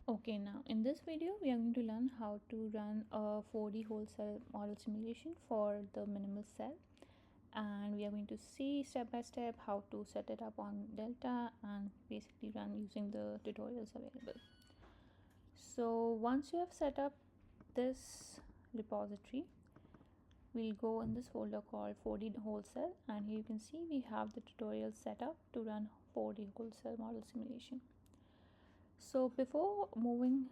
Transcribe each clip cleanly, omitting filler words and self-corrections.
Okay, now in this video we are going to learn how to run a 4D whole cell model simulation for the minimal cell, and we are going to see step by step how to set it up on Delta and basically run using the tutorials available. So once you have set up this repository, we'll go in this folder called 4D whole cell, and here you can see we have the tutorial set up to run 4D whole cell model simulation. So before moving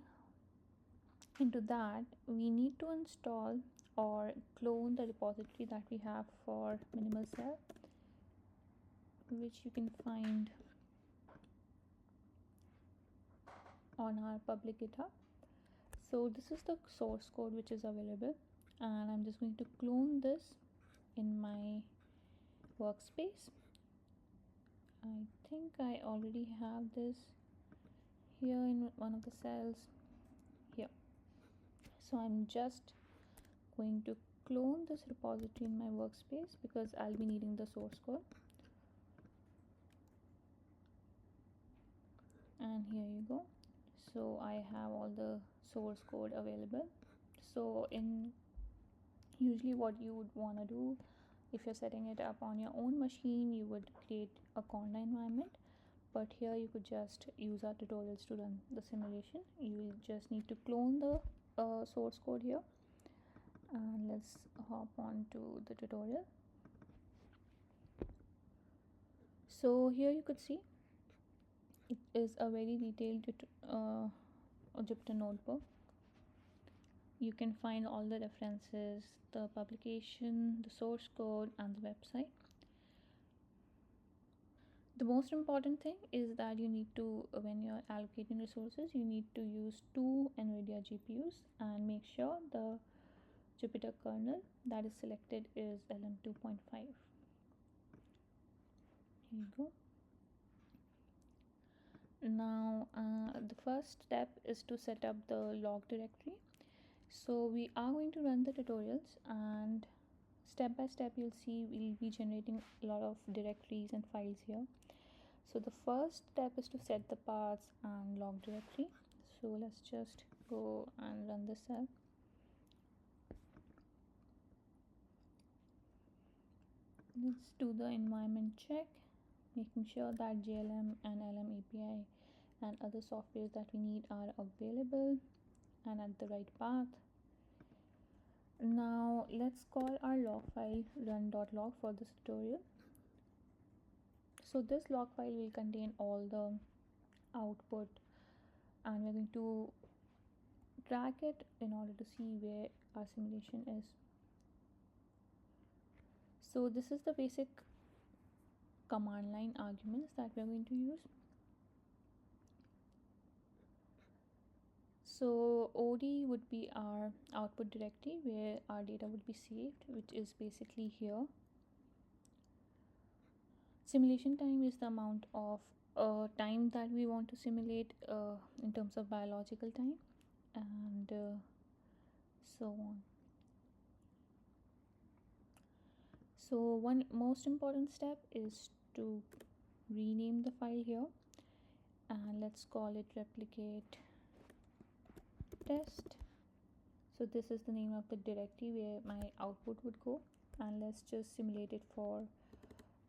into that, we need to install or clone the repository that we have for minimal cell, which you can find on our public GitHub. So this is the source code which is available, and I'm just going to clone this in my workspace. I think I already have this here in one of the cells here. So I'm just going to clone this repository in my workspace because I'll be needing the source code. And here you go. So I have all the source code available. So in usually what you would want to do if you're setting it up on your own machine, you would create a Conda environment, but here you could just use our tutorials to run the simulation. You will just need to clone the source code here, and let's hop on to the tutorial. So here you could see it is a very detailed Jupyter notebook. You can find all the references, the publication, the source code, and the website. The most important thing is that you need to, when you're allocating resources, you need to use 2 NVIDIA GPUs and make sure the Jupyter kernel that is selected is LM2.5. Here you go. Now the first step is to set up the log directory. So we are going to run the tutorials, and step by step you'll see we'll be generating a lot of directories and files here. So the first step is to set the paths and log directory. So let's just go and run this cell. Let's do the environment check, making sure that JLM and LM API and other softwares that we need are available and at the right path. Now let's call our log file run.log for this tutorial. So this log file will contain all the output, and we're going to track it in order to see where our simulation is. So this is the basic command line arguments that we're going to use. So OD would be our output directory where our data would be saved, which is basically here. Simulation time is the amount of time that we want to simulate in terms of biological time, and so on. So one most important step is to rename the file here, and let's call it replicate test. So this is the name of the directory where my output would go, and let's just simulate it for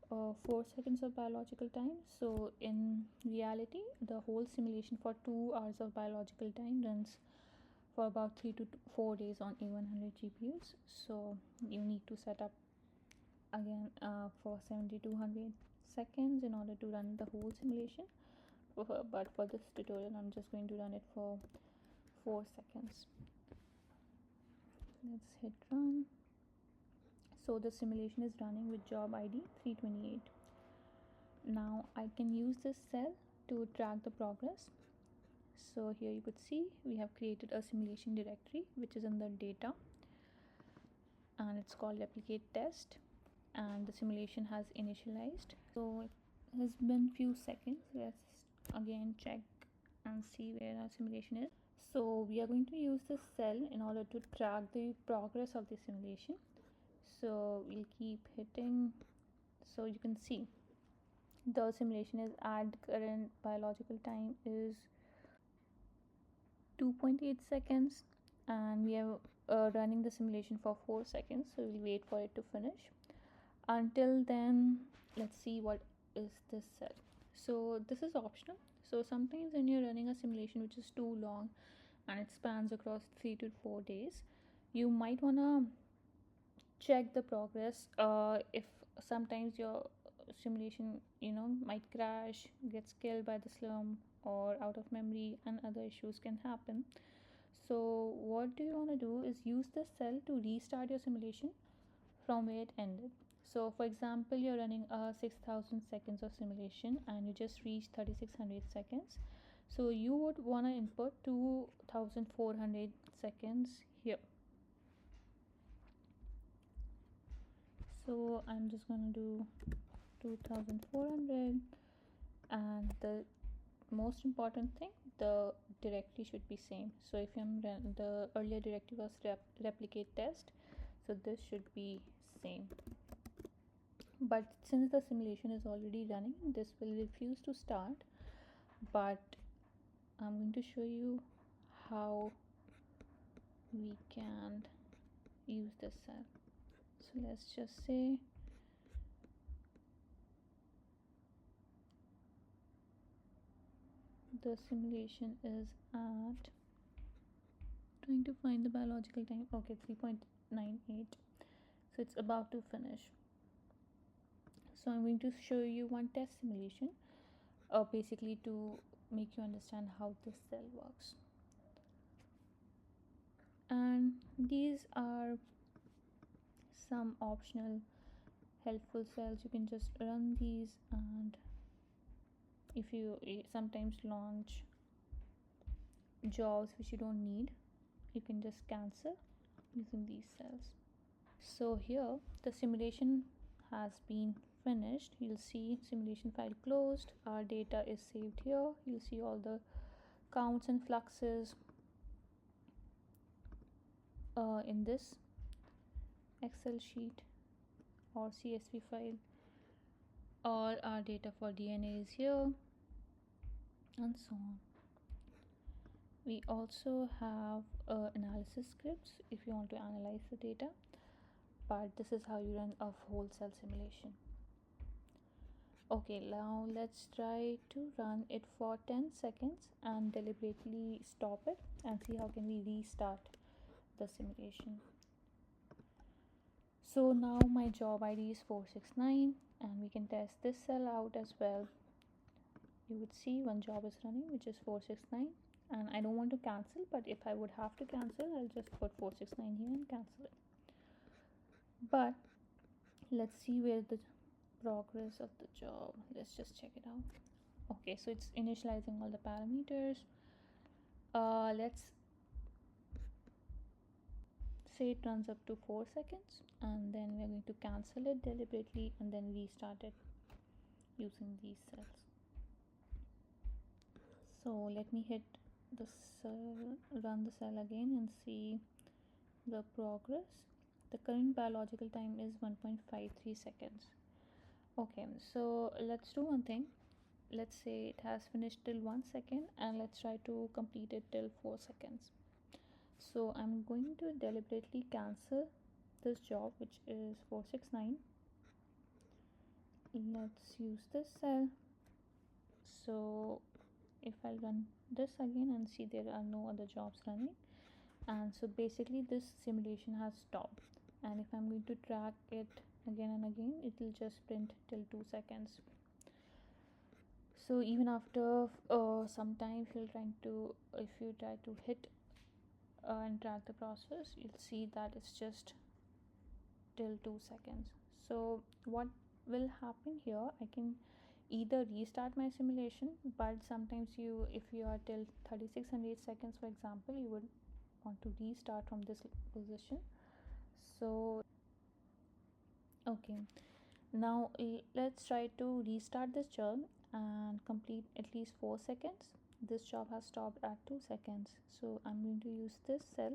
4 seconds of biological time. So in reality the whole simulation for 2 hours of biological time runs for about 3 to 4 days on A100 GPUs. So you need to set up again for 70 to 100 seconds in order to run the whole simulation, but for this tutorial I'm just going to run it for 4 seconds. Let's hit run. So the simulation is running with job ID 328. Now I can use this cell to track the progress. So here you could see we have created a simulation directory which is in the data, and it's called replicate test, and the simulation has initialized. So it has been few seconds. Let's again check and see where our simulation is. So we are going to use this cell in order to track the progress of the simulation. So we'll keep hitting. So you can see the simulation is at current biological time is 2.8 seconds, and we are running the simulation for 4 seconds, so we'll wait for it to finish. Until then, let's see what is this cell. So this is optional. So sometimes when you're running a simulation which is too long and it spans across 3 to 4 days, you might want to check the progress. If sometimes your simulation might crash, gets killed by the slum or out of memory, and other issues can happen. So what do you want to do is use this cell to restart your simulation from where it ended. So for example, you're running a 6000 seconds of simulation and you just reached 3600 seconds. So you would want to input 2400 seconds here. So I'm just going to do 2400, and the most important thing, the directory should be same. So if the earlier directory was replicate test, so this should be same. But since the simulation is already running, this will refuse to start. But I'm going to show you how we can use this cell. So let's just say the simulation is at, trying to find the biological time, okay, 3.98. So it's about to finish. So I'm going to show you one test simulation, basically to make you understand how this cell works. And these are some optional helpful cells. You can just run these, and if you sometimes launch jobs which you don't need, you can just cancel using these cells. So here the simulation has been finished. You'll see simulation file closed, our data is saved here. You'll see all the counts and fluxes in this Excel sheet or CSV file. All our data for DNA is here, and so on. We also have analysis scripts if you want to analyze the data, but this is how you run a whole cell simulation. Okay, now let's try to run it for 10 seconds and deliberately stop it and see how can we restart the simulation. So now my job ID is 469, and we can test this cell out as well. You would see one job is running, which is 469, and I don't want to cancel, but if I would have to cancel, I'll just put 469 here and cancel it. But let's see where the progress of the job, let's just check it out. Okay, so it's initializing all the parameters. Let's say it runs up to 4 seconds, and then we're going to cancel it deliberately and then restart it using these cells. So let me hit the cell, run the cell again, and see the progress. The current biological time is 1.53 seconds. Okay, so let's do one thing. Let's say it has finished till 1 second, and let's try to complete it till 4 seconds. So I'm going to deliberately cancel this job, which is 469. Let's use this cell. So if I run this again and see there are no other jobs running, and so basically this simulation has stopped. And if I'm going to track it again and again, it will just print till 2 seconds. So even after some time, if you try to hit and track the process, you'll see that it's just till 2 seconds. So what will happen here, I can either restart my simulation, but sometimes if you are till 3600 seconds, for example, you would want to restart from this position. So okay, now let's try to restart this job and complete at least 4 seconds. This job has stopped at 2 seconds, so I'm going to use this cell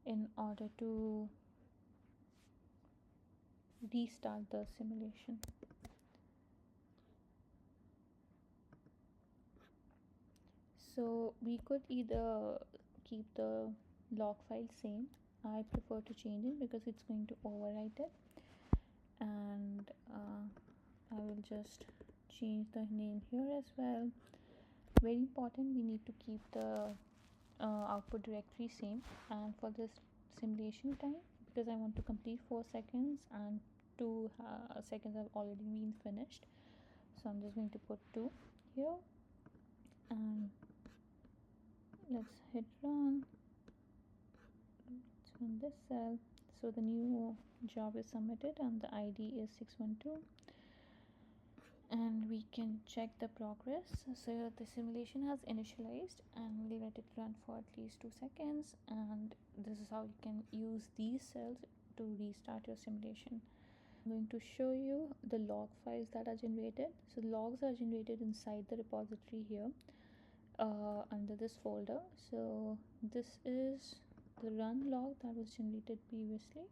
in order to restart the simulation. So we could either keep the log file same. I prefer to change it because it's going to overwrite it. And I will just change the name here as well. Very important, we need to keep the output directory same. And for this simulation time, because I want to complete 4 seconds and 2 seconds have already been finished, so I'm just going to put 2 here and let's hit run. Let's run this cell. So the new job is submitted and the ID is 612, and we can check the progress. So the simulation has initialized and we'll let it run for at least 2 seconds, and this is how you can use these cells to restart your simulation. I'm going to show you the log files that are generated. So logs are generated inside the repository here under this folder. So this is the run log that was generated previously.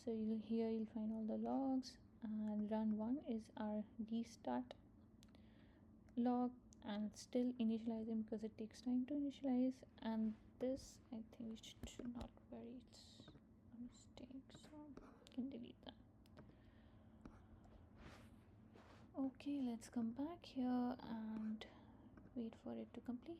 So you'll find all the logs, and run 1 is our restart log, and it's still initializing because it takes time to initialize. And this, I think we should not worry, it's a mistake, so you can delete that. Okay, let's come back here and wait for it to complete.